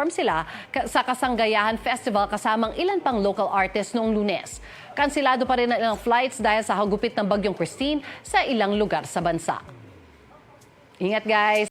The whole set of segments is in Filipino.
nag-perform sila sa Kasanggayahan Festival kasamang ilan pang local artists noong Lunes. Kansilado pa rin ang ilang flights dahil sa hagupit ng Bagyong Christine sa ilang lugar sa bansa. Ingat guys!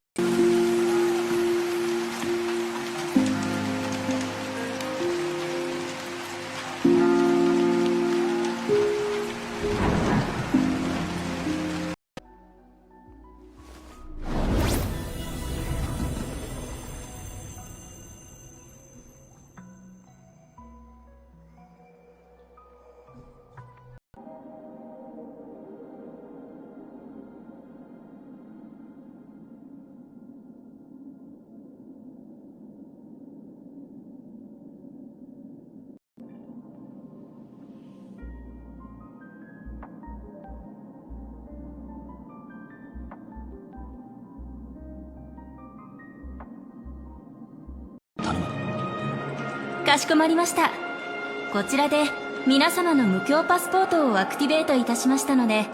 かしこまりました。こちらで皆様の無料パスポートをアクティベートいたしましたので、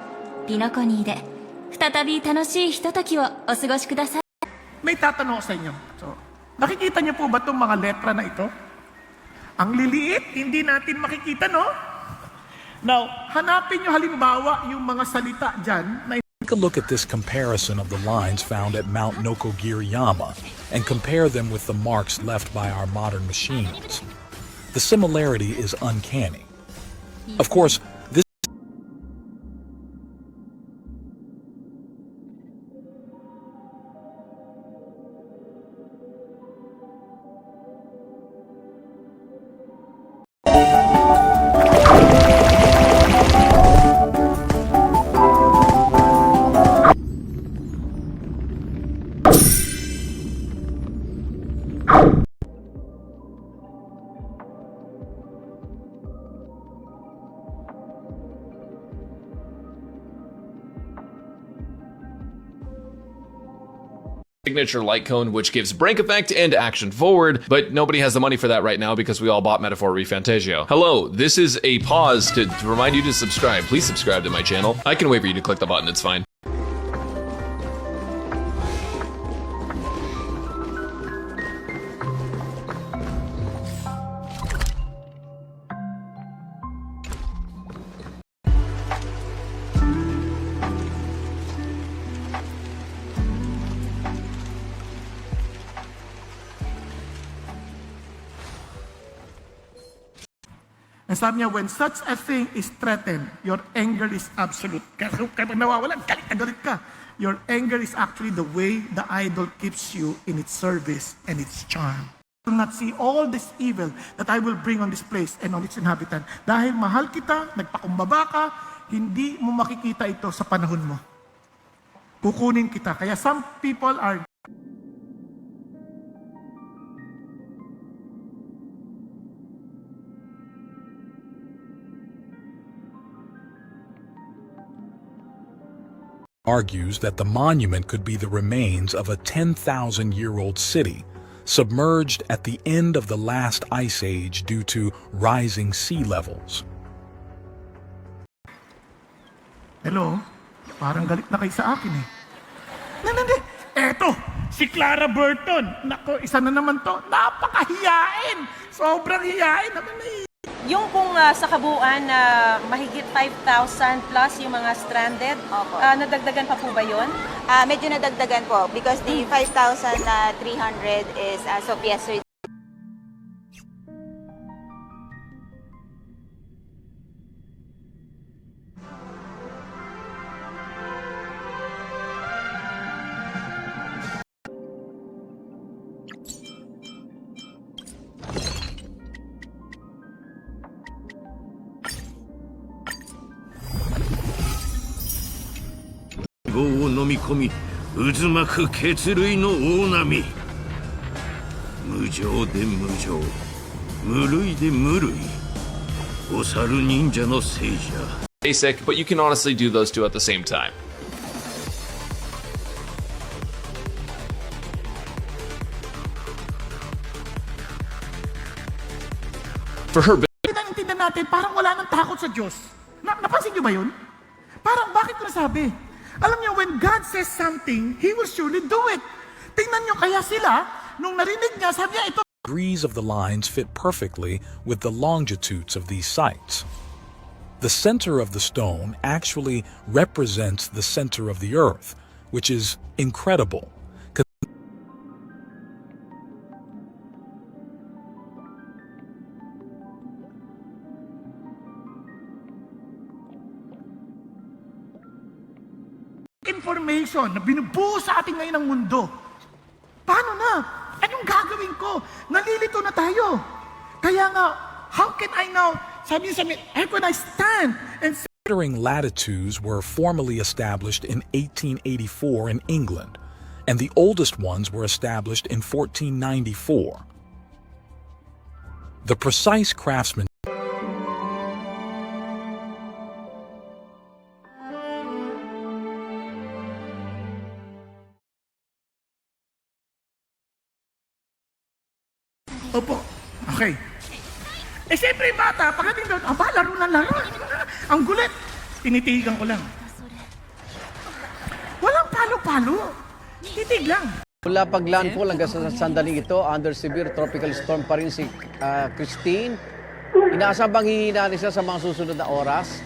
ピノコニーで再び楽しいひとときをお過ごしください。 May tatanong ako sa inyo. So, nakikita niyo po ba itong mga letra na ito? Ang liliit, hindi natin makikita, no? Now, hanapin niyo halimbawa yung mga salita dyan na Take a look at this comparison of the lines found at Mount Nokogiriyama and compare them with the marks left by our modern machines. The similarity is uncanny. Of course, this signature light cone, which gives break effect and action forward, but nobody has the money for that right now because we all bought Metaphor ReFantagio. Hello, this is a pause to remind you to subscribe. Please subscribe to my channel. I can wait for you to click the button, it's fine. And sabi niya, when such a thing is threatened, your anger is absolute. Kapag nawawalan, galit na galit ka. Your anger is actually the way the idol keeps you in its service and its charm. You will not see all this evil that I will bring on this place and on its inhabitant. Dahil mahal kita, nagpakumbaba ka, hindi mo makikita ito sa panahon mo. Kukunin kita. Kaya some people are argues that the monument could be the remains of a 10,000-year-old city submerged at the end of the last ice age due to rising sea levels. hello? Parang galit na kayo sa akin eh. Hindi. Eto, si Clara Burton. Nako, isa na naman to. Napakahiyain. Sobrang hiyain. Yung kung sa kabuuan na mahigit 5,000 plus yung mga stranded, nadagdagan pa po ba yun? Medyo nadagdagan po because the 5,300 is as of yesterday.を飲み込み渦巻く血類の大波無情で無情無類で無類お猿忍者の聖者 Basic, but you can honestly do those two at the same time. For her Intindihan natin, parang wala nang takot sa Diyos. Napansin niyo ba yun? Parang bakit ko nasabi? Alam niyo, when God says something, He will surely do it. Tingnan niyo kaya sila, nung narinig niya, sabi niya, ito degrees of the lines fit perfectly with the longitudes of these sites. The center of the stone actually represents the center of the earth, which is incredible. Information na binubuo sa atin ngayon ng mundo. Paano na? Anong gagawin ko? Nalilito na tayo. Kaya nga, how can I now, how can I stand and say, Measuring latitudes were formally established in 1884 in England, and the oldest ones were established in 1494. The precise craftsmanship opo, okay. Eh siyempre bata, pagdating doon, laro na laro. Ang gulit, tinitigan ko lang. Walang palo-palo. Titig lang. Mula pag-landfall hanggang sa sandaling ito, under severe tropical storm pa rin si Christine. Inaasang bang hihinaan siya sa mga susunod na oras?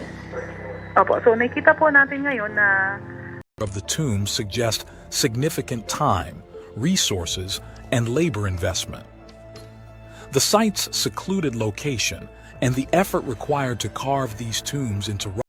Opo, so nakita po natin ngayon na of the tombs suggest significant time, resources, and labor investment. The site's secluded location and the effort required to carve these tombs into rock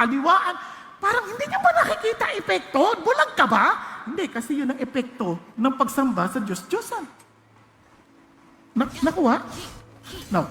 Kaliwaan. Parang hindi niya ba nakikita epekto? Bulag ka ba? Hindi, kasi yun ang epekto ng pagsamba sa Diyos-Diyosan. Nakuha? No.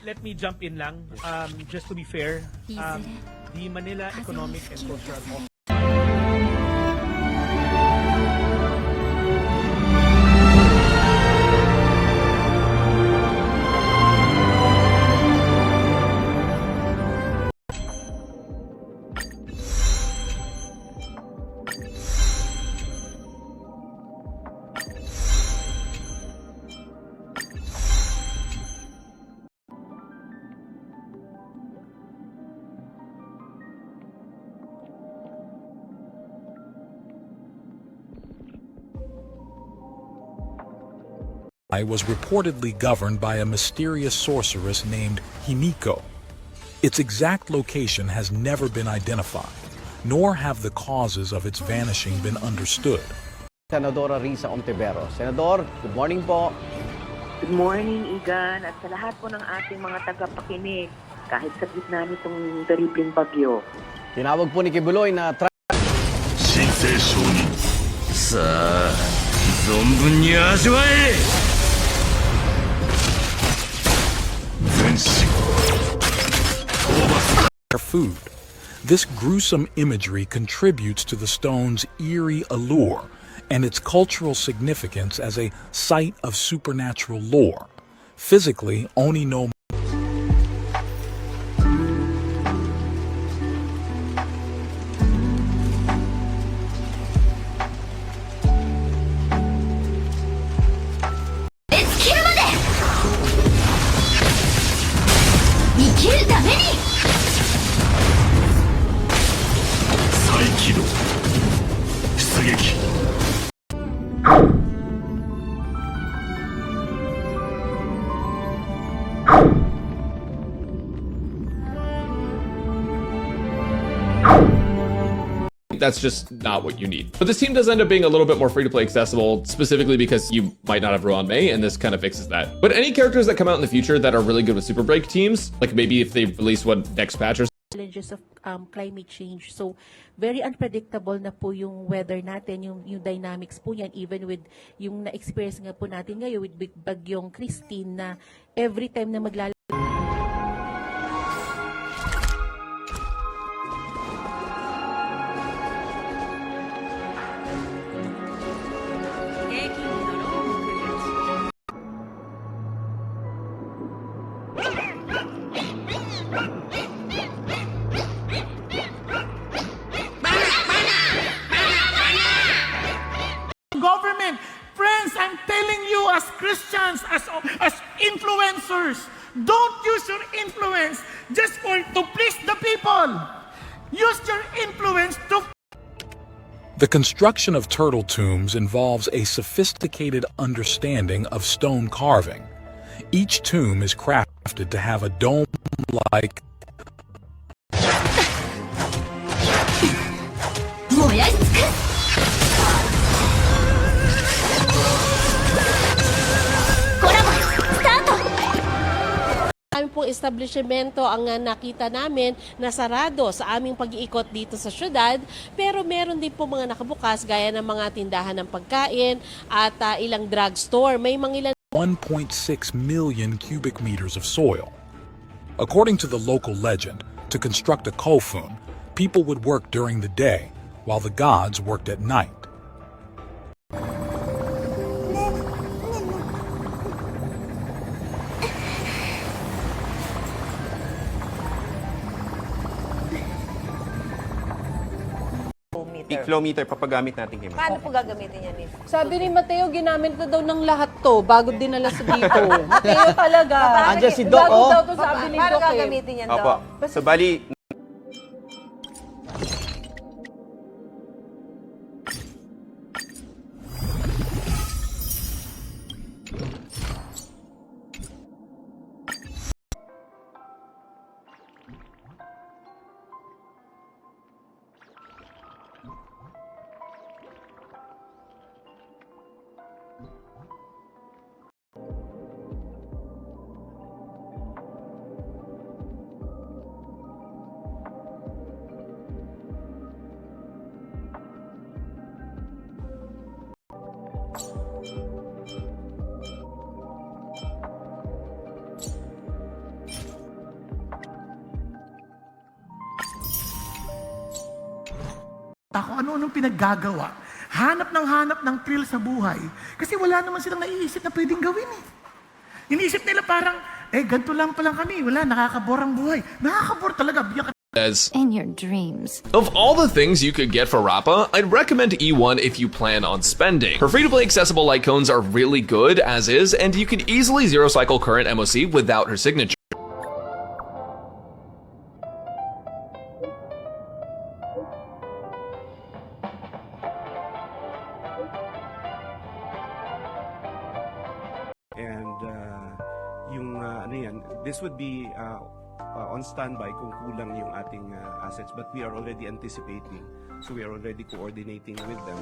Let me jump in lang, just to be fair. The Manila Economic and Cultural Office was reportedly governed by a mysterious sorceress named Himiko. Its exact location has never been identified, nor have the causes of its vanishing been understood. Senadora Risa Ontiveros. Senador, good morning po. Good morning, Igan, at sa lahat po ng ating mga tagapakinig, kahit sa gitna nitong terribleng bagyo. Tinawag po ni Kibuloy na 神聖商人さあ存分に味わえ全身Their food. This gruesome imagery contributes to the stone's eerie allure and its cultural significance as a site of supernatural lore. Physically, Oni no That's just not what you need. But this team does end up being a little bit more free-to-play accessible, specifically because you might not have Ruan Mei, and this kind of fixes that. But any characters that come out in the future that are really good with Super Break teams, like maybe if they release one next patch or Challenges of climate change. So, very unpredictable na po yung weather natin, yung dynamics po yan, even with yung na-experience nga po natin ngayon with bagyong Christine na every time na Government, friends, I'm telling you as Christians, as influencers, don't use your influence just to please the people. Use your influence to The construction of turtle tombs involves a sophisticated understanding of stone carving. Each tomb is crafted to have a dome-like Aming pong establishmento ang nakita namin na sarado sa aming pag-iikot dito sa syudad, pero meron din po mga nakabukas gaya ng mga tindahan ng pagkain at ilang drugstore. May mga 1.6 million cubic meters of soil. According to the local legend, to construct a kofun, people would work during the day, while the gods worked at night. Flow meter papagamit natin kay Paano po gagamitin yan, Miss? Sabi ni Mateo, ginamit na daw ng lahat to bago dinala sa dito. Mateo talaga. Andiyan si Doc, Bago oh. daw to sabi ni Paano Doc eh. gagamitin yan, Opo. Doc? So bali, kung ano-anong pinaggagawa. Hanap ng thrill sa buhay. Kasi wala naman silang naiisip na pwedeng gawin eh. Iniisip nila parang, ganito lang palang kami. Wala, nakakabor ang buhay. Nakakabor talaga. In your dreams. Of all the things you could get for Rappa, I'd recommend E1 if you plan on spending. Her free-to-play accessible light cones are really good as is, and you can easily zero-cycle current MOC without her signature. this would be on standby kung kulang yung ating assets, but we are already anticipating, so we are already coordinating with them.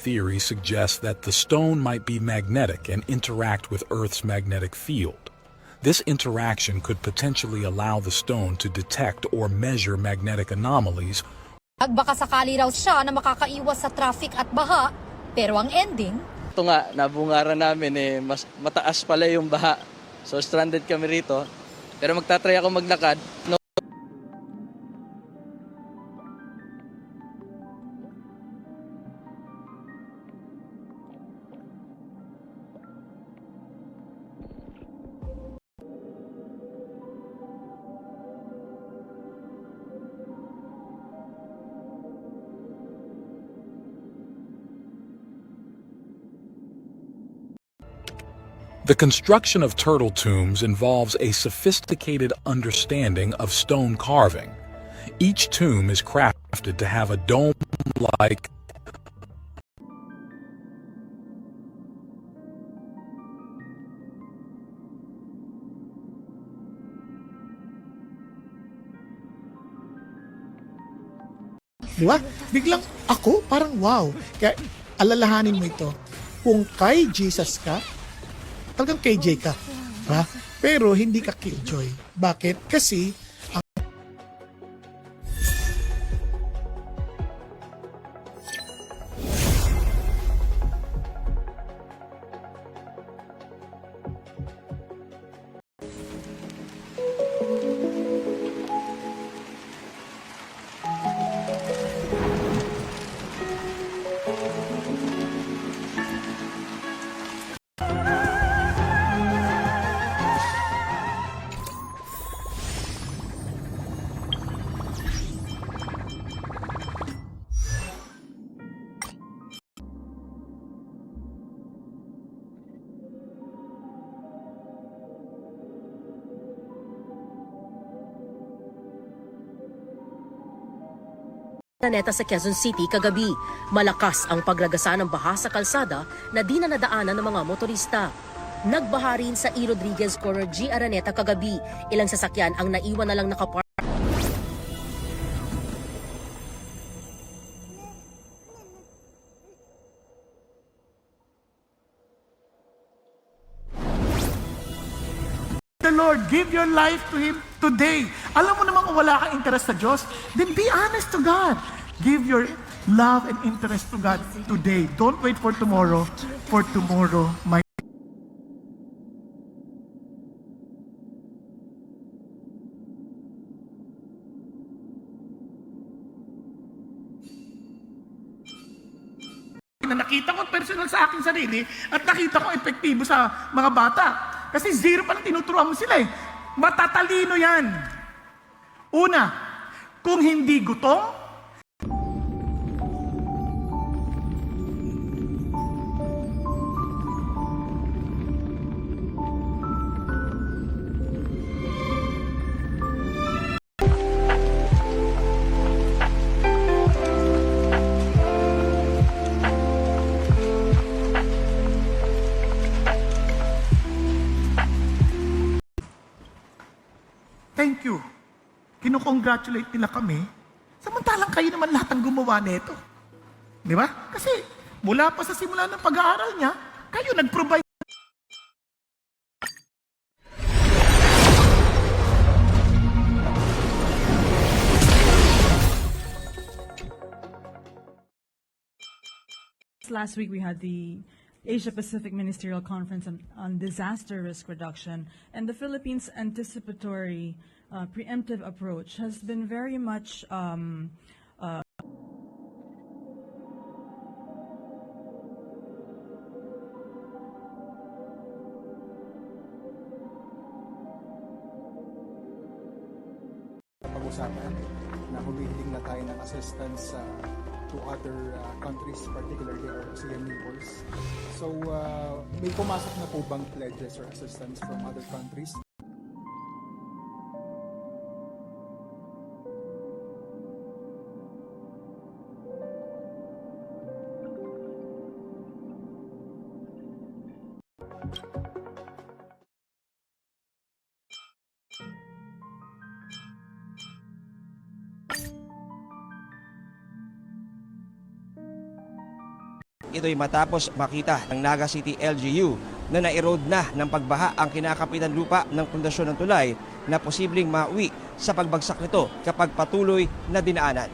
Theory suggests that the stone might be magnetic and interact with Earth's magnetic field. This interaction could potentially allow the stone to detect or measure magnetic anomalies. At baka sakali raw siya na makakaiwas sa traffic at baha, pero ang ending, ito nga, nabungaran namin mas mataas pala yung baha. So stranded kami rito. Pero magtatry ako maglakad. No. The construction of turtle tombs involves a sophisticated understanding of stone carving. Each tomb is crafted to have a dome-like Di ba? Biglang ako, parang wow. Kaya alalahanin mo ito. Kung kay Jesus ka, talagang KJ ka. Diba? Pero hindi ka killjoy. Bakit? Kasi Araneta sa Quezon City kagabi. Malakas ang paglagasa ng baha sa kalsada na di na nadaanan ng mga motorista. Nagbaha rin sa E. Rodriguez Corner G. Araneta kagabi. Ilang sasakyan ang naiwan na lang nakapark. the Lord, give your life to Him today. Alam mo naman kung wala kang interest sa Diyos, then be honest to God. Give your love and interest to God today. Don't wait for tomorrow might na nakita ko personal sa aking sarili at nakita ko epektibo sa mga bata. Kasi zero pa lang tinuturuan mo sila eh. Matatalino yan. Una, kung hindi gutom, thank you. Kinukongratulate nila kami. Samantalang kayo naman lahat ang gumawa nito. Di ba? Kasi mula pa sa simula ng pag-aaral niya, kayo nag-provide. Last week we had the Asia-Pacific Ministerial Conference on Disaster Risk Reduction, and the Philippines' anticipatory preemptive approach has been very much pinag-uusapan na humihiling na tayo ng assistance to other countries, particularly our ASEAN neighbors. So, may pumasok na po bang pledges or assistance from other countries? Ito'y matapos makita ng Naga City LGU na na-erode na ng pagbaha ang kinakapitan lupa ng pundasyon ng tulay na posibleng mauwi sa pagbagsak nito kapag patuloy na dinaanan.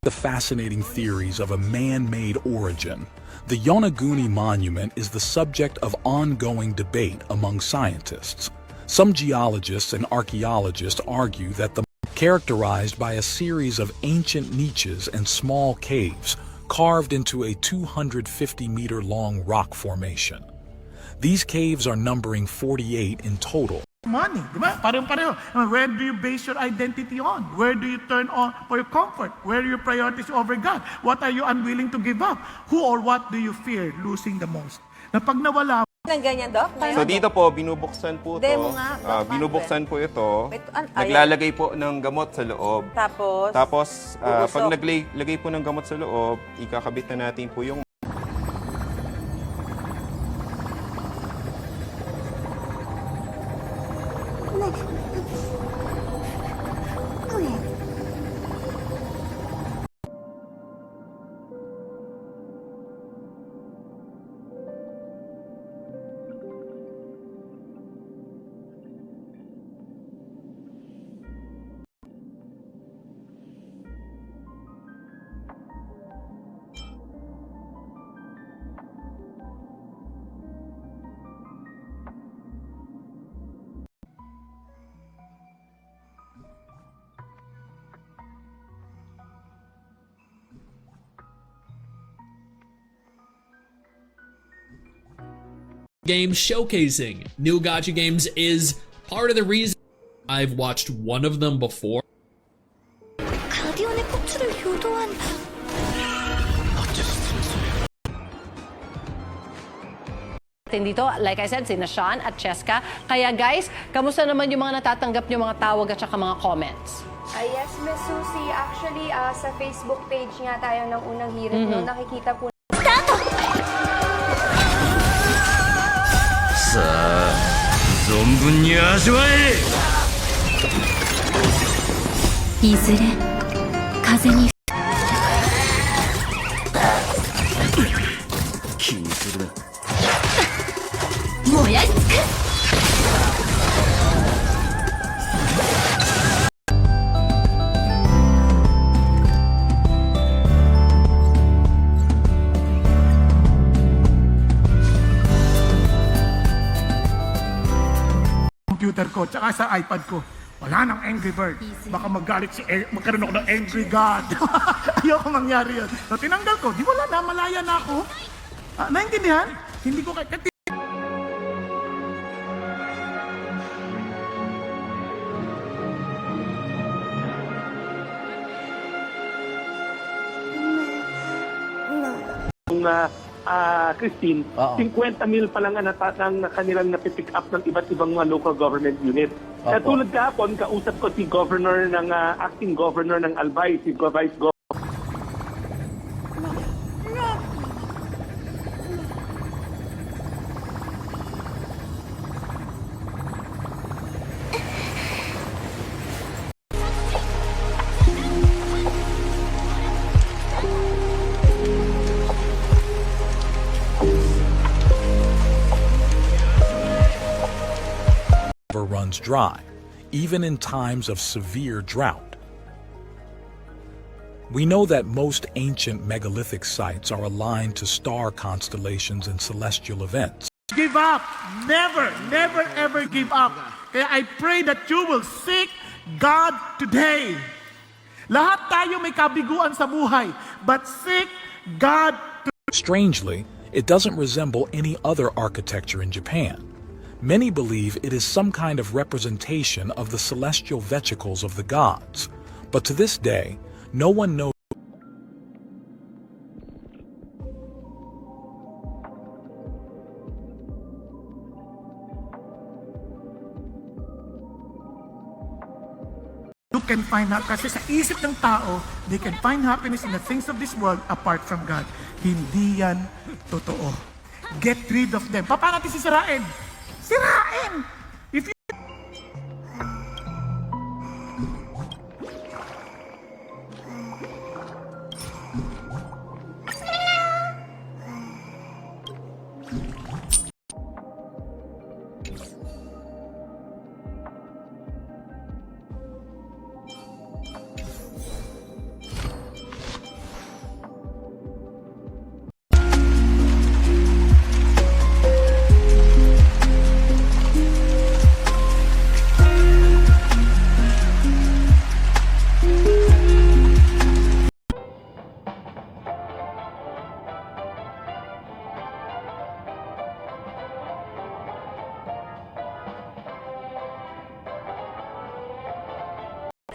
The fascinating theories of a man-made origin, the Yonaguni Monument is the subject of ongoing debate among scientists. Some geologists and archaeologists argue that the characterized by a series of ancient niches and small caves carved into a 250-meter-long rock formation. These caves are numbering 48 in total. Money, di ba? Pareho-pareho. Where do you base your identity on? Where do you turn on for your comfort? Where are your priorities over God? What are you unwilling to give up? Who or what do you fear losing the most? Na pag nawala ng ganyan, Doc? So dito po, binubuksan po Demo ito. nga, Binubuksan po ito. Ayan. Naglalagay po ng gamot sa loob. Tapos, pag naglagay po ng gamot sa loob, ikakabit na natin po yung Games showcasing new gacha games is part of the reason I've watched one of them before. 가디언의 꽃을 효도한 Dito, like I said, sina Sean at Cheska. Kaya guys, kamusta naman yung mga natatanggap nyo mga tawag at saka mga comments? Yes, Miss Susie. Actually, sa Facebook page nga tayo ng unang hirit, no, nakikita po. さあ存分に味わえいずれ風に気にするな燃やし尽く computer ko, tsaka sa iPad ko, wala nang Angry Bird. Baka magalit magkaroon ako ng Angry God. Ayoko mangyari yun. So, tinanggal ko. Di wala na, malaya na ako. Naintindihan? Hindi ko kaya... Christine, 50 mil pa lang ang kanilang napipick up ng iba't ibang mga local government unit. Tulad kahapon, kausap ko si governor ng acting governor ng Albay, si Vice Governor. runs dry, even in times of severe drought. We know that most ancient megalithic sites are aligned to star constellations and celestial events. Give up. Never, never, ever give up. Kaya I pray that you will seek God today. Lahat tayo may kabiguan sa buhay, but seek God today. Strangely, it doesn't resemble any other architecture in Japan. Many believe it is some kind of representation of the celestial vesicles of the gods, but to this day, no one knows. You can find kasi sa isip ng tao, they can find happiness in the things of this world apart from God. Hindi yan totoo. Get rid of them. Paano natin sisirain? Sirain! If you...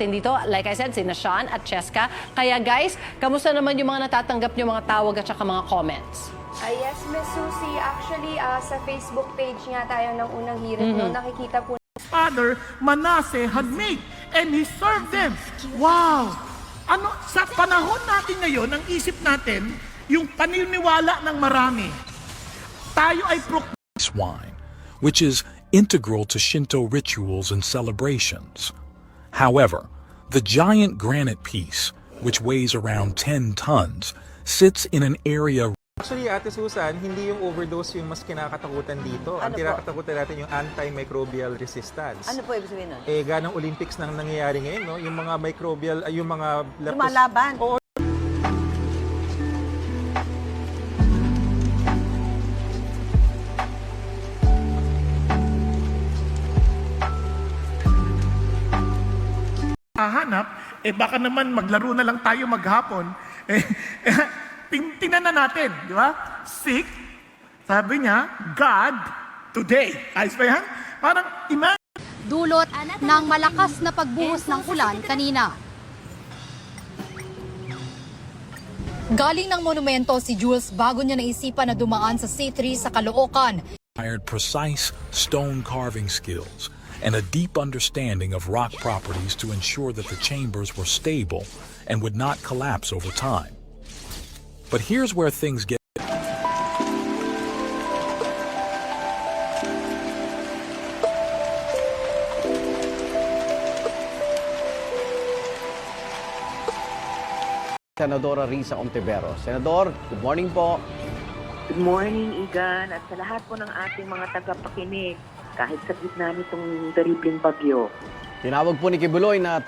Dito, like I said, sina Sean at Cheska. Kaya guys, kamusta naman yung mga natatanggap nyo mga tawag at saka mga comments? Yes, Miss Susie. Actually, sa Facebook page nga tayo ng unang hirit, no, nakikita po Father Manasseh had made, and he served them. Wow! Ano, sa panahon natin ngayon, ang isip natin, yung paniniwala ng marami. Tayo ay Wine, which is integral to Shinto rituals and celebrations. However, the giant granite piece, which weighs around 10 tons, sits in an area. Actually, Ate Susan, hindi yung overdose yung mas kinakatakutan dito. Ang kinakatakutan natin yung antimicrobial resistance. Ano po ibig sabihin nun? Ganong Olympics nang nangyayari ngayon, no? Yung mga microbial, yung mga lumalaban. Oo. hahanap, baka naman maglaro na lang tayo maghapon. Tingnan na natin, di ba? Seek, sabi niya, God today. Ayos ba yan? Parang Dulot ng malakas na pagbuhos ng ulan kanina. Galing ng monumento si Jules bago niya naisipan na dumaan sa C3 sa Caloocan. Required precise stone carving skills and a deep understanding of rock properties to ensure that the chambers were stable and would not collapse over time. But here's where things get. Senadora Risa Ontiveros. Senador, good morning po. Good morning, Igan, at sa lahat po ng ating mga tagapakinig, kahit sa gitna nitong terribleng bagyo. Tinawag po ni Kibuloy na